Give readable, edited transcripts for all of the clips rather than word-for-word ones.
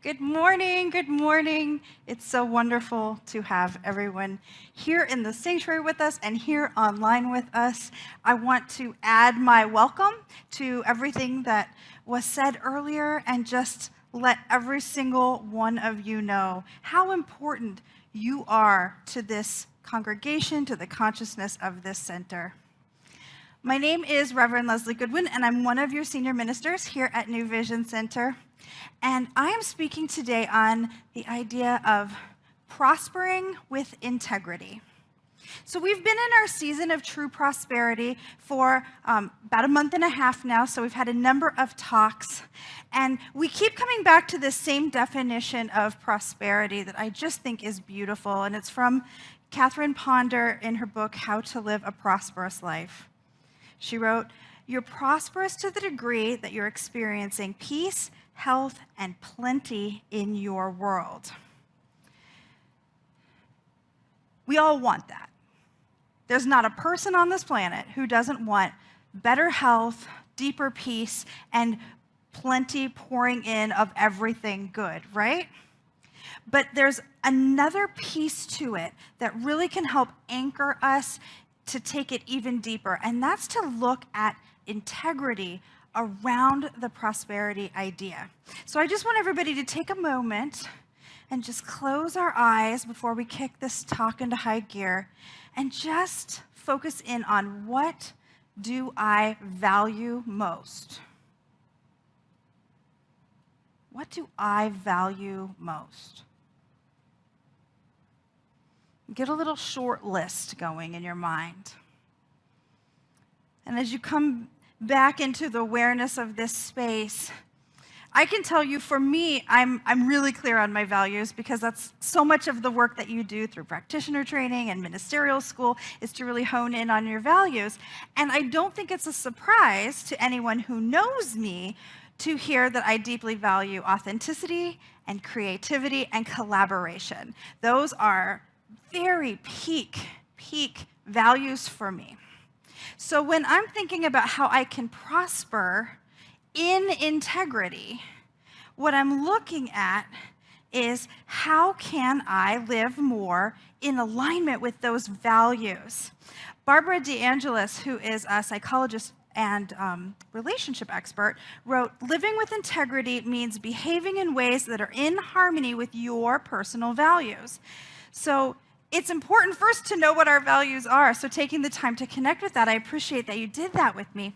Good morning, good morning. It's so wonderful to have everyone here in the sanctuary with us and here online with us. I want to add my welcome to everything that was said earlier and just let every single one of you know how important you are to this congregation, to the consciousness of this center. My name is Reverend Leslie Goodwin, and I'm one of your senior ministers here at New Vision Center. And I am speaking today on the idea of prospering with integrity. So we've been in our season of true prosperity for about a month and a half now, so we've had a number of talks. And we keep coming back to this same definition of prosperity that I just think is beautiful, and it's from Catherine Ponder in her book, How to Live a Prosperous Life. She wrote, "You're prosperous to the degree that you're experiencing peace, health, and plenty in your world." We all want that. There's not a person on this planet who doesn't want better health, deeper peace, and plenty pouring in of everything good, right? But there's another piece to it that really can help anchor us to take it even deeper, and that's to look at integrity around the prosperity idea. So I just want everybody to take a moment and just close our eyes before we kick this talk into high gear and just focus in on what do I value most? What do I value most? Get a little short list going in your mind. And as you come back into the awareness of this space, I can tell you, for me, I'm really clear on my values because that's so much of the work that you do through practitioner training and ministerial school is to really hone in on your values. And I don't think it's a surprise to anyone who knows me to hear that I deeply value authenticity and creativity and collaboration. Those are very peak values for me. So when I'm thinking about how I can prosper in integrity, what I'm looking at is how can I live more in alignment with those values? Barbara DeAngelis, who is a psychologist and relationship expert, wrote, "Living with integrity means behaving in ways that are in harmony with your personal values." So it's important first to know what our values are. So taking the time to connect with that, I appreciate that you did that with me.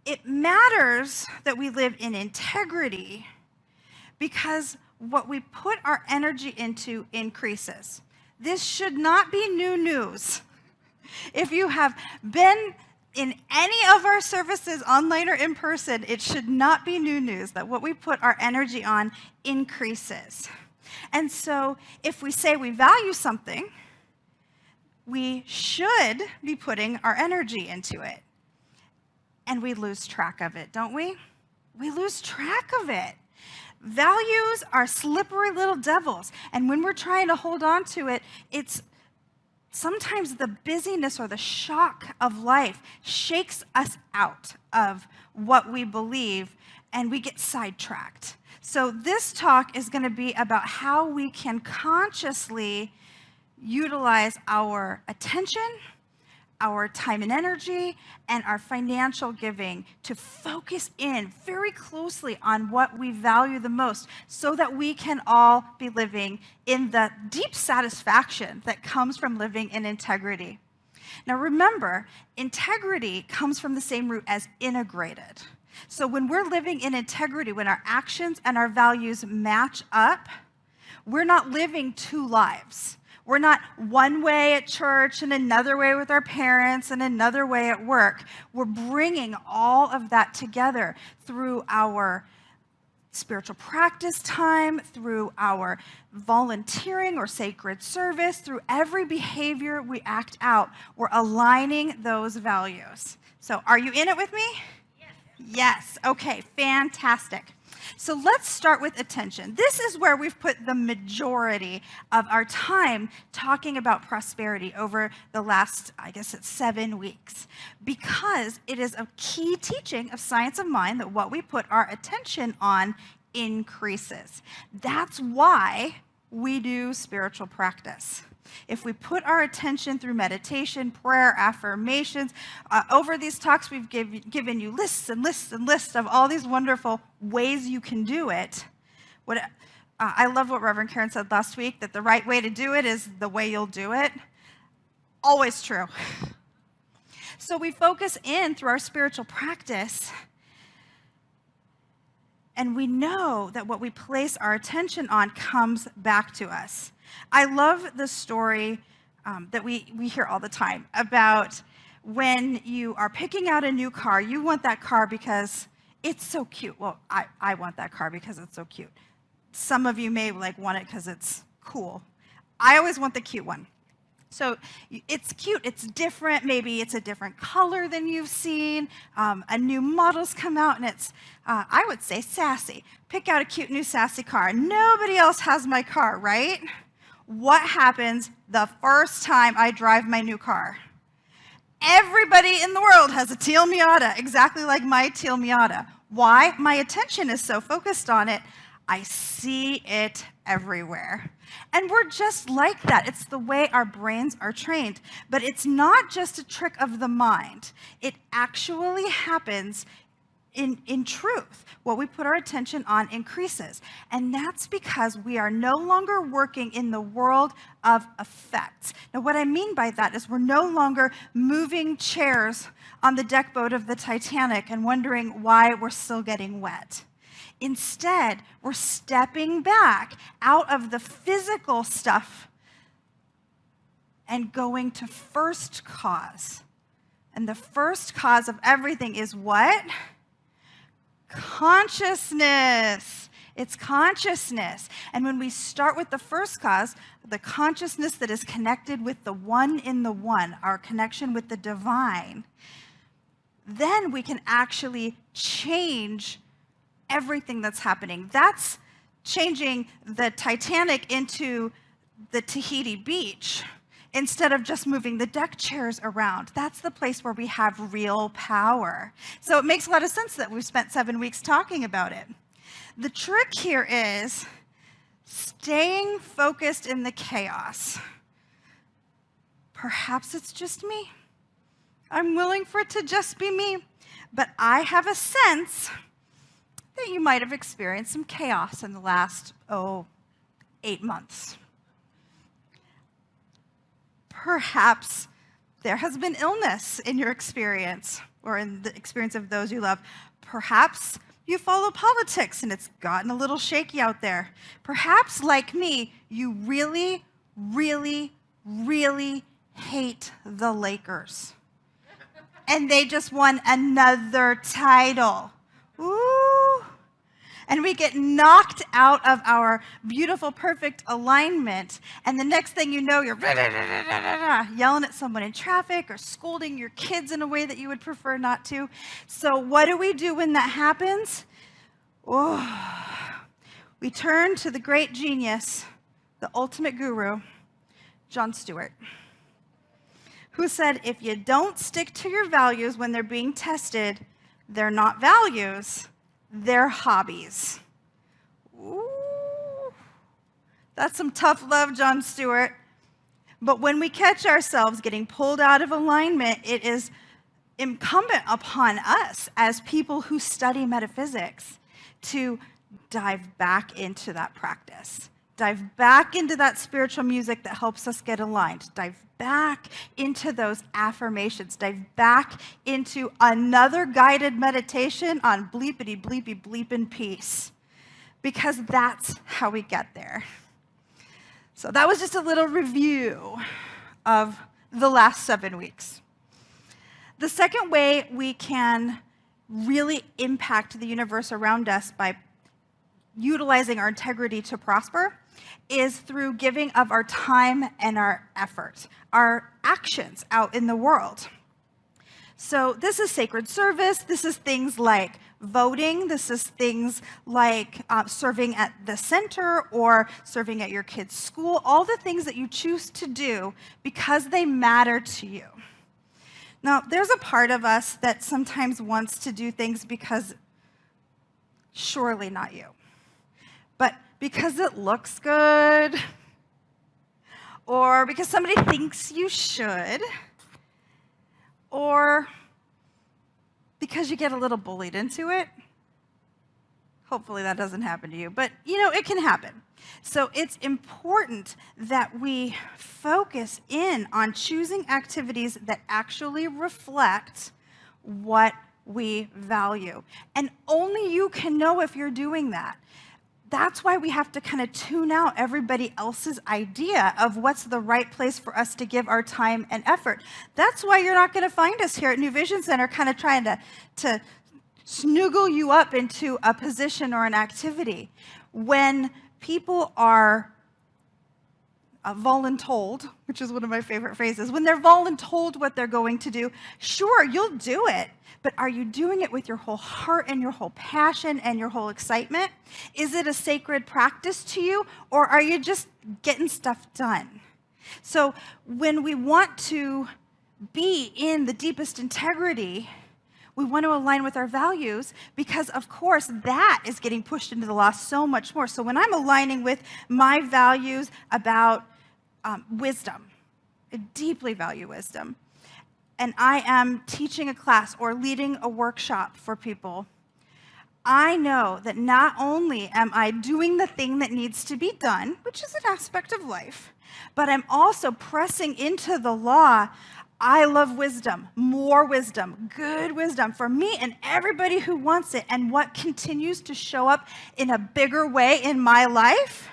It matters that we live in integrity because what we put our energy into increases. This should not be new news. If you have been in any of our services, online or in person, it should not be new news that what we put our energy on increases. And so if we say we value something, we should be putting our energy into it. And we lose track of it, don't we? We lose track of it. Values are slippery little devils. And when we're trying to hold on to it, it's sometimes the busyness or the shock of life shakes us out of what we believe, and we get sidetracked. So this talk is going to be about how we can consciously utilize our attention, our time and energy, and our financial giving to focus in very closely on what we value the most so that we can all be living in the deep satisfaction that comes from living in integrity. Now remember, integrity comes from the same root as integrated. So when we're living in integrity, when our actions and our values match up, we're not living two lives. We're not one way at church and another way with our parents and another way at work. We're bringing all of that together through our spiritual practice time, through our volunteering or sacred service, through every behavior we act out. We're aligning those values. So are you in it with me? Yes. Okay, fantastic. So let's start with attention. This is where we've put the majority of our time talking about prosperity over the last, I guess it's 7 weeks, because it is a key teaching of science of mind that what we put our attention on increases. That's why we do spiritual practice. If we put our attention through meditation, prayer, affirmations, over these talks we've given you lists and lists and lists of all these wonderful ways you can do it. I love what Reverend Karen said last week, that the right way to do it is the way you'll do it. Always true. So we focus in through our spiritual practice, and we know that what we place our attention on comes back to us. I love the story that we hear all the time about when you are picking out a new car. You want that car because it's so cute. Well, I want that car because it's so cute. Some of you may want it because it's cool. I always want the cute one. So it's cute, it's different, maybe it's a different color than you've seen, a new model's come out and it's, I would say, sassy. Pick out a cute new sassy car. Nobody else has my car, right? What happens the first time I drive my new car? Everybody in the world has a teal Miata, exactly like my teal Miata. Why? My attention is so focused on it, I see it everywhere. And we're just like that. It's the way our brains are trained. But it's not just a trick of the mind. It actually happens in truth. What we put our attention on increases. And that's because we are no longer working in the world of effects. Now, what I mean by that is we're no longer moving chairs on the deck boat of the Titanic and wondering why we're still getting wet. Instead, we're stepping back out of the physical stuff and going to first cause. And the first cause of everything is what? Consciousness. It's consciousness. And when we start with the first cause, the consciousness that is connected with the one in the one, our connection with the divine, then we can actually change everything that's happening. That's changing the Titanic into the Tahiti beach instead of just moving the deck chairs around. That's the place where we have real power. So it makes a lot of sense that we've spent 7 weeks talking about it. The trick here is staying focused in the chaos. Perhaps it's just me. I'm willing for it to just be me. But I have a sense that you might have experienced some chaos in the last, 8 months. Perhaps there has been illness in your experience or in the experience of those you love. Perhaps you follow politics and it's gotten a little shaky out there. Perhaps, like me, you really, really, really hate the Lakers. And they just won another title. Ooh. And we get knocked out of our beautiful, perfect alignment. And the next thing you know, you're yelling at someone in traffic or scolding your kids in a way that you would prefer not to. So what do we do when that happens? Oh, we turn to the great genius, the ultimate guru, Jon Stewart, who said, if you don't stick to your values when they're being tested, they're not values, they're hobbies. Ooh, that's some tough love, Jon Stewart. But when we catch ourselves getting pulled out of alignment, it is incumbent upon us as people who study metaphysics to dive back into that practice. Dive back into that spiritual music that helps us get aligned. Dive back into those affirmations. Dive back into another guided meditation on bleepity, bleepy, bleepin' peace. Because that's how we get there. So that was just a little review of the last 7 weeks. The second way we can really impact the universe around us by utilizing our integrity to prosper is through giving of our time and our effort, our actions out in the world. So this is sacred service. This is things like voting. This is things like serving at the center or serving at your kid's school, all the things that you choose to do because they matter to you. Now, there's a part of us that sometimes wants to do things because surely not you. but because it looks good, or because somebody thinks you should, or because you get a little bullied into it. Hopefully that doesn't happen to you, but it can happen. So it's important that we focus in on choosing activities that actually reflect what we value. And only you can know if you're doing that. That's why we have to kind of tune out everybody else's idea of what's the right place for us to give our time and effort. That's why you're not going to find us here at New Vision Center kind of trying to snuggle you up into a position or an activity. When people are voluntold, which is one of my favorite phrases, when they're voluntold what they're going to do, sure, you'll do it. But are you doing it with your whole heart and your whole passion and your whole excitement? Is it a sacred practice to you, or are you just getting stuff done? So when we want to be in the deepest integrity, we want to align with our values because, of course, that is getting pushed into the law so much more. So when I'm aligning with my values about wisdom, I deeply value wisdom, and I am teaching a class or leading a workshop for people, I know that not only am I doing the thing that needs to be done, which is an aspect of life, but I'm also pressing into the law. I love wisdom, more wisdom, good wisdom for me and everybody who wants it. And what continues to show up in a bigger way in my life?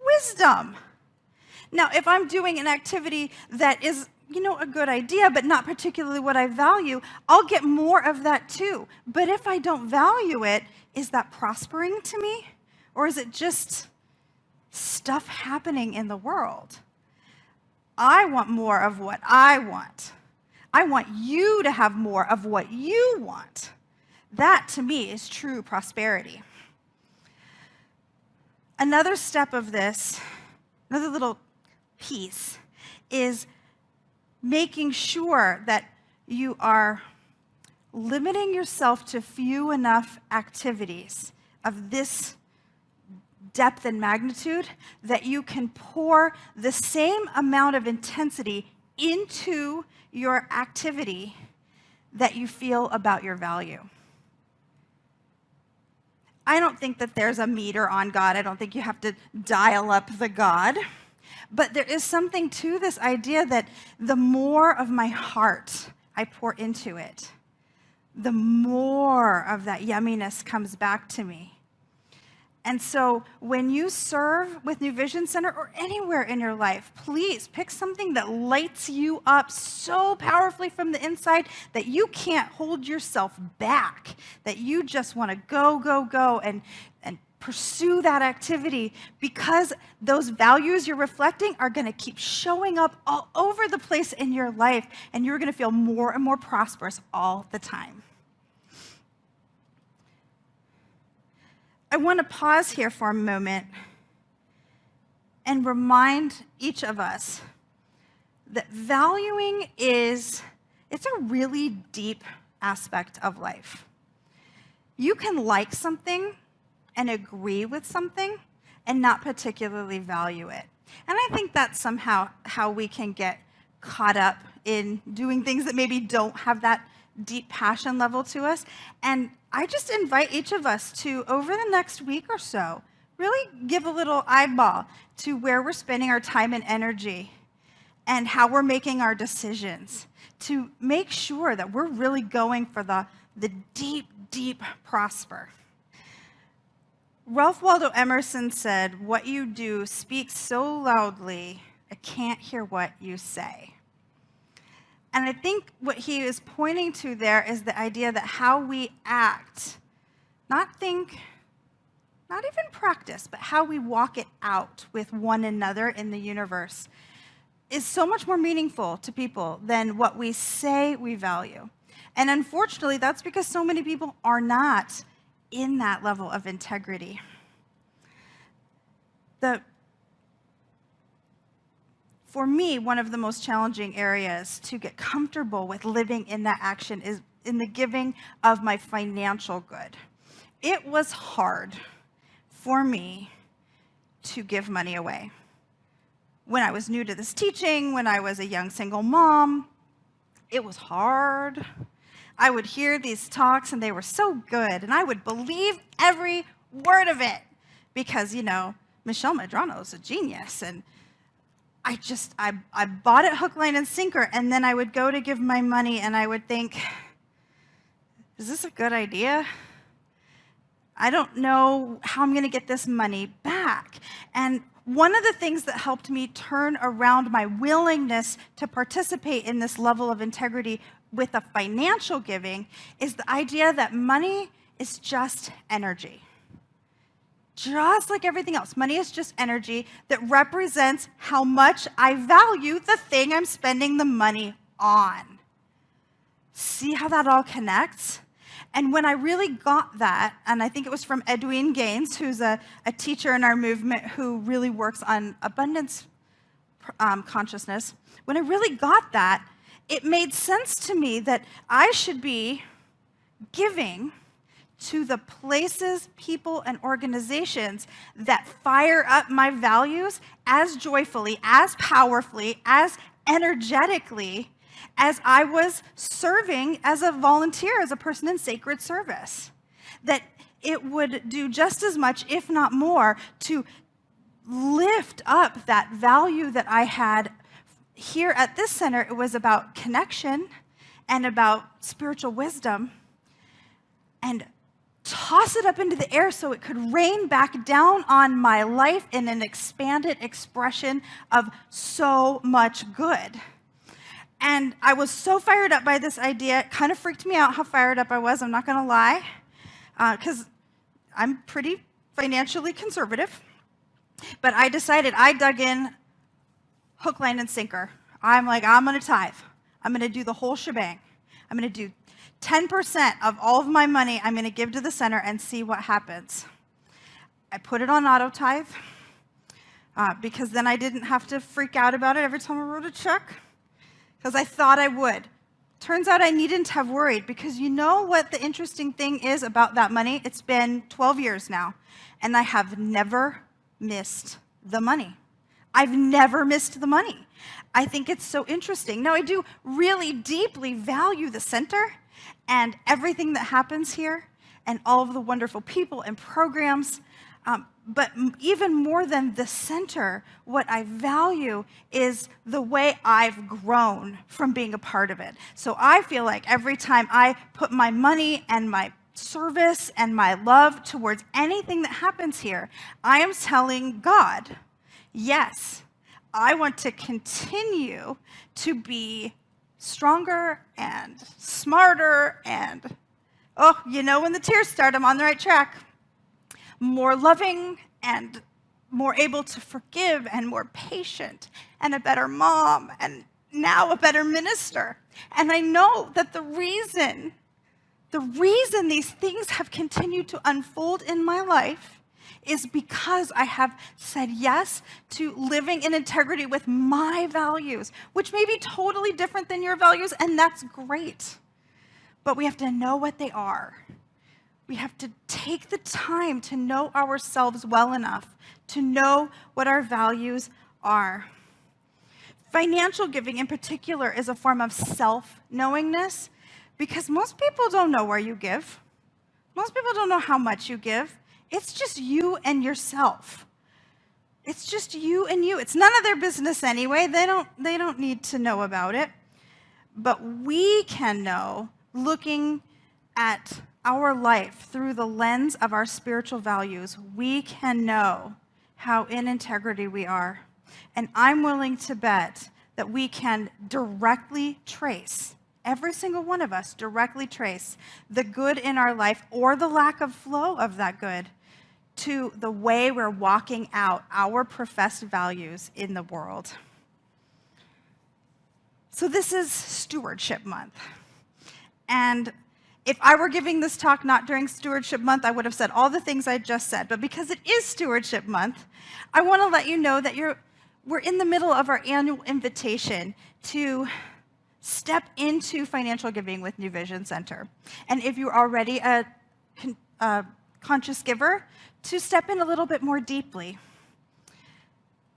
Wisdom. Now, if I'm doing an activity that is a good idea, but not particularly what I value, I'll get more of that too. But if I don't value it, is that prospering to me? Or is it just stuff happening in the world? I want more of what I want. I want you to have more of what you want. That, to me, is true prosperity. Another step of this, another little piece, is making sure that you are limiting yourself to few enough activities of this depth and magnitude that you can pour the same amount of intensity into your activity that you feel about your value. I don't think that there's a meter on God. I don't think you have to dial up the God. But there is something to this idea that the more of my heart I pour into it, the more of that yumminess comes back to me. And so when you serve with New Vision Center or anywhere in your life, please pick something that lights you up so powerfully from the inside that you can't hold yourself back, that you just want to go, and pursue that activity, because those values you're reflecting are going to keep showing up all over the place in your life, and you're going to feel more and more prosperous all the time. I want to pause here for a moment and remind each of us that valuing it's a really deep aspect of life. You can like something and agree with something and not particularly value it. And I think that's somehow how we can get caught up in doing things that maybe don't have that deep passion level to us. And I just invite each of us to, over the next week or so, really give a little eyeball to where we're spending our time and energy and how we're making our decisions, to make sure that we're really going for the deep, deep prosper. Ralph Waldo Emerson said, "What you do speaks so loudly, I can't hear what you say." And I think what he is pointing to there is the idea that how we act, not think, not even practice, but how we walk it out with one another in the universe is so much more meaningful to people than what we say we value. And unfortunately, that's because so many people are not in that level of integrity. For me, one of the most challenging areas to get comfortable with living in that action is in the giving of my financial good. It was hard for me to give money away. When I was new to this teaching, when I was a young single mom, it was hard. I would hear these talks and they were so good, and I would believe every word of it because, Michelle Medrano is a genius, and I bought it hook, line, and sinker, and then I would go to give my money and I would think, is this a good idea? I don't know how I'm going to get this money back. And one of the things that helped me turn around my willingness to participate in this level of integrity with a financial giving is the idea that money is just energy. Just like everything else, money is just energy that represents how much I value the thing I'm spending the money on. See how that all connects? And when I really got that, and I think it was from Edwene Gaines, who's a teacher in our movement who really works on abundance consciousness, when I really got that, it made sense to me that I should be giving to the places, people, and organizations that fire up my values as joyfully, as powerfully, as energetically as I was serving as a volunteer, as a person in sacred service. That it would do just as much, if not more, to lift up that value that I had here at this center. It was about connection and about spiritual wisdom, and toss it up into the air so it could rain back down on my life in an expanded expression of so much good. And I was so fired up by this idea. It kind of freaked me out how fired up I was, I'm not going to lie, because I'm pretty financially conservative. But I decided, I dug in hook, line, and sinker. I'm like, I'm going to tithe. I'm going to do the whole shebang. I'm going to do 10% of all of my money I'm going to give to the center and see what happens. I put it on auto tithe because then I didn't have to freak out about it every time I wrote a check, because I thought I would. Turns out I needn't have worried, because you know what the interesting thing is about that money? It's been 12 years now, and I have never missed the money. I've never missed the money. I think it's so interesting. Now, I do really deeply value the center and everything that happens here and all of the wonderful people and programs. But even more than the center, what I value is the way I've grown from being a part of it. So I feel like every time I put my money and my service and my love towards anything that happens here, I am telling God, yes, I want to continue to be stronger and smarter and, when the tears start, I'm on the right track. More loving and more able to forgive and more patient and a better mom and now a better minister. And I know that the reason these things have continued to unfold in my life is because I have said yes to living in integrity with my values, which may be totally different than your values, and that's great. But we have to know what they are. We have to take the time to know ourselves well enough to know what our values are. Financial giving in particular is a form of self-knowingness, because most people don't know where you give. Most people don't know how much you give. It's just you and yourself. It's just you and you. It's none of their business anyway. They don't need to know about it. But we can know, looking at our life through the lens of our spiritual values, we can know how in integrity we are. And I'm willing to bet that we can directly trace, every single one of us directly trace the good in our life or the lack of flow of that good to the way we're walking out our professed values in the world. So this is Stewardship Month. And if I were giving this talk not during Stewardship Month, I would have said all the things I just said. But because it is Stewardship Month, I want to let you know that we're in the middle of our annual invitation to step into financial giving with New Vision Center. And if you're already a conscious giver to step in a little bit more deeply.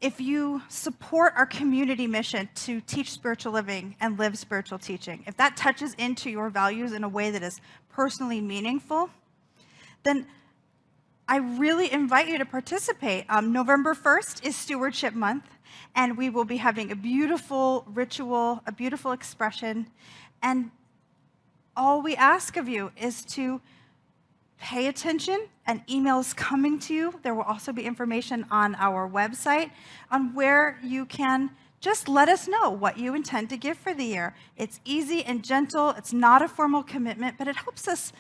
If you support our community mission to teach spiritual living and live spiritual teaching, if that touches into your values in a way that is personally meaningful, then I really invite you to participate. November 1st is Stewardship Month, and we will be having a beautiful ritual, a beautiful expression, and all we ask of you is to pay attention, and emails coming to you. There will also be information on our website on where you can just let us know what you intend to give for the year. It's easy and gentle. It's not a formal commitment, but it helps us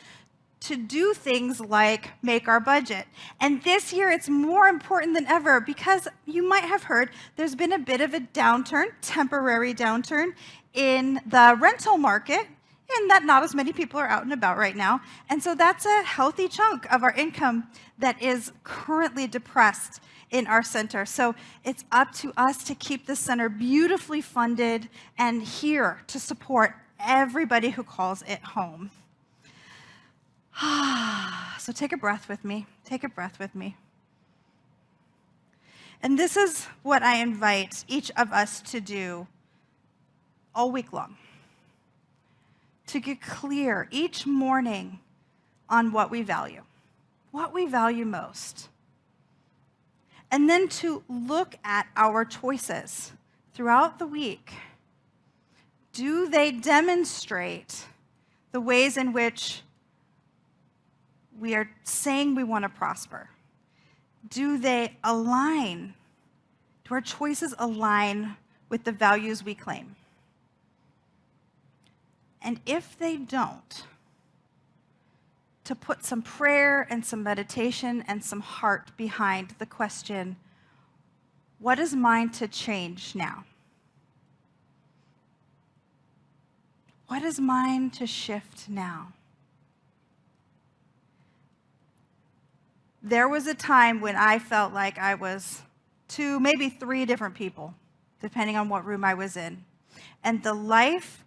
to do things like make our budget. And this year, it's more important than ever because you might have heard there's been a bit of a downturn, temporary downturn in the rental market, and that not as many people are out and about right now. And so that's a healthy chunk of our income that is currently depressed in our center. So it's up to us to keep the center beautifully funded and here to support everybody who calls it home. So take a breath with me. Take a breath with me. And this is what I invite each of us to do all week long. To get clear each morning on what we value most. And then to look at our choices throughout the week. Do they demonstrate the ways in which we are saying we want to prosper? Do they align? Do our choices align with the values we claim? And if they don't, to put some prayer and some meditation and some heart behind the question, what is mine to change now? What is mine to shift now? There was a time when I felt like I was 2, maybe 3 different people, depending on what room I was in. And the life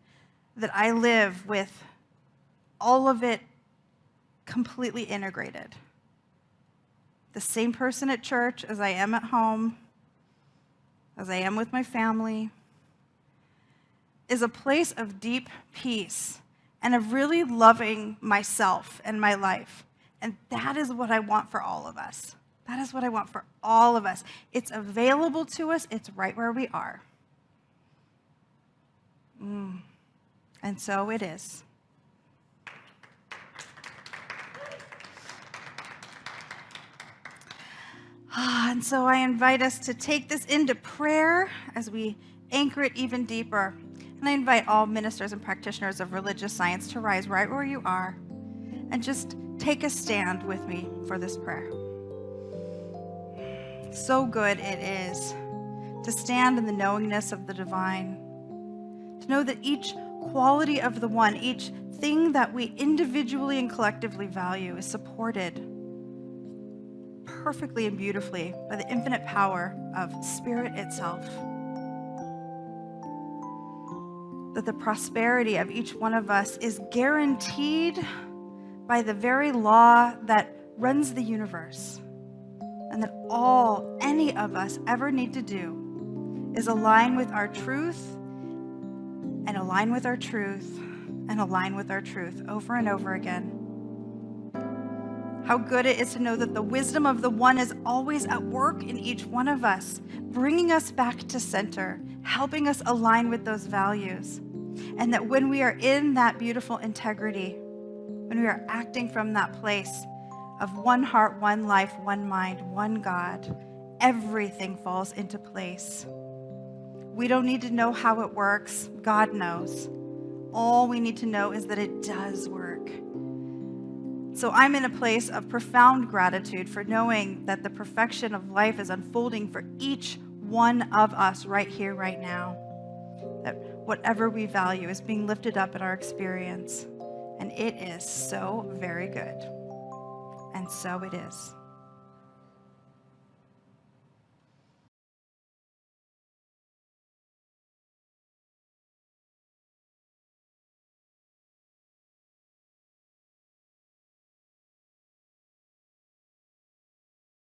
that I live with all of it completely integrated. The same person at church as I am at home, as I am with my family, is a place of deep peace and of really loving myself and my life. And that is what I want for all of us. That is what I want for all of us. It's available to us. It's right where we are. And so it is. And so I invite us to take this into prayer as we anchor it even deeper. And I invite all ministers and practitioners of religious science to rise right where you are and just take a stand with me for this prayer. So good it is to stand in the knowingness of the divine, to know that each quality of the one, each thing that we individually and collectively value is supported perfectly and beautifully by the infinite power of Spirit itself. That the prosperity of each one of us is guaranteed by the very law that runs the universe. And that all any of us ever need to do is align with our truth and align with our truth and align with our truth over and over again. How good it is to know that the wisdom of the one is always at work in each one of us, bringing us back to center, helping us align with those values. And that when we are in that beautiful integrity, when we are acting from that place of one heart, one life, one mind, one God, everything falls into place. We don't need to know how it works. God knows. All we need to know is that it does work. So I'm in a place of profound gratitude for knowing that the perfection of life is unfolding for each one of us right here, right now. That whatever we value is being lifted up in our experience. And it is so very good. And so it is.